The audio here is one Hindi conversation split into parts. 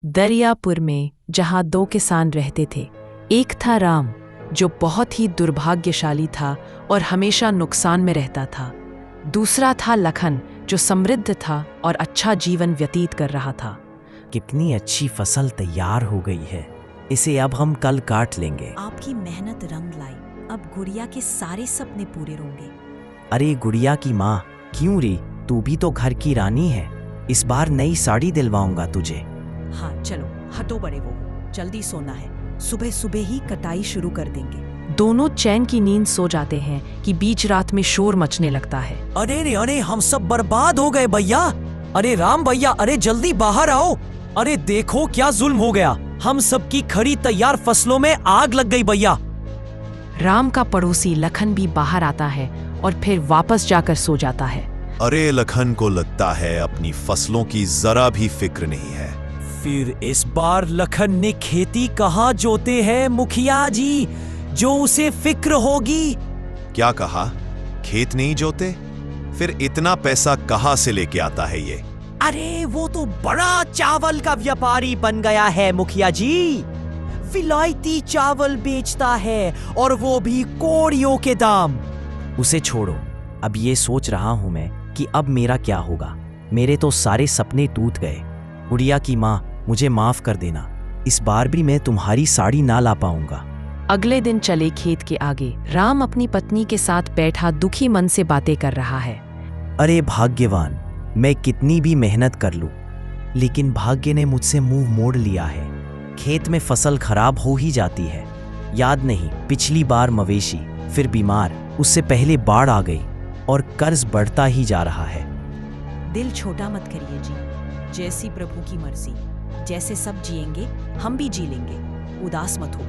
दरियापुर में जहाँ दो किसान रहते थे, एक था राम जो बहुत ही दुर्भाग्यशाली था और हमेशा नुकसान में रहता था। दूसरा था लखन जो समृद्ध था और अच्छा जीवन व्यतीत कर रहा था। कितनी अच्छी फसल तैयार हो गई है, इसे अब हम कल काट लेंगे। आपकी मेहनत रंग लाई, अब गुड़िया के सारे सपने पूरे होंगे। अरे गुड़िया की माँ, क्यों रे? तू भी तो घर की रानी है। इस बार नई साड़ी दिलवाऊंगा तुझे। हाँ चलो, हटो बड़े वो, जल्दी सोना है, सुबह सुबह ही कटाई शुरू कर देंगे। दोनों चैन की नींद सो जाते हैं कि बीच रात में शोर मचने लगता है। अरे रे अरे, हम सब बर्बाद हो गए भैया। अरे राम भैया, अरे जल्दी बाहर आओ। अरे देखो क्या जुल्म हो गया, हम सबकी खड़ी तैयार फसलों में आग लग गई भैया। राम का पड़ोसी लखन भी बाहर आता है और फिर वापस जाकर सो जाता है। अरे लखन को लगता है अपनी फसलों की जरा भी फिक्र नहीं है। फिर इस बार लखन ने खेती कहाँ जोते हैं मुखिया जी, जो उसे फिक्र होगी? क्या कहा? खेत नहीं जोते? फिर इतना पैसा कहाँ से लेके आता है ये? अरे वो तो बड़ा चावल का व्यापारी बन गया है मुखिया जी। विलायती चावल बेचता है और वो भी कौड़ियों के दाम। उसे छोड़ो, अब ये सोच रहा हूं मैं कि अब मेरा क्या होगा। मेरे तो सारे सपने टूट गए। गुड़िया की माँ, मुझे माफ कर देना, इस बार भी मैं तुम्हारी साड़ी ना ला पाऊंगा। अगले दिन चले खेत के आगे राम अपनी पत्नी के साथ बैठा दुखी मन से बातें कर रहा है। अरे भाग्यवान, मैं कितनी भी मेहनत कर लूं, लेकिन भाग्य ने मुझसे मुंह मोड़ लिया है। खेत में फसल खराब हो ही जाती है। याद नहीं, पिछली बार मवेशी, फिर बीमार, उससे पहले बाढ़ आ गई और कर्ज बढ़ता ही जा रहा है। दिल छोटा मत करिए जी, जैसी प्रभु की मर्जी। जैसे सब जिएंगे हम भी जी लेंगे, उदास मत हो।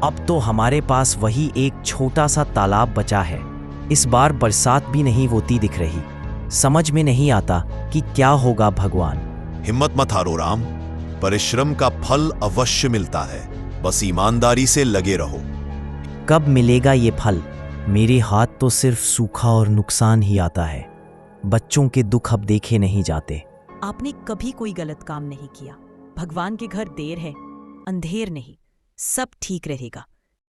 अब तो हमारे पास वही एक छोटा सा तालाब बचा है। इस बार बरसात भी नहीं होती दिख रही। समझ में नहीं आता कि क्या होगा भगवान। हिम्मत मत हारो राम, परिश्रम का फल अवश्य मिलता है, बस ईमानदारी से लगे रहो। कब मिलेगा ये फल? मेरे हाथ तो सिर्फ सूखा और नुकसान ही आता है। बच्चों के दुख अब देखे नहीं जाते। आपने कभी कोई गलत काम नहीं किया। भगवान के घर देर है, अंधेर नहीं, सब ठीक रहेगा।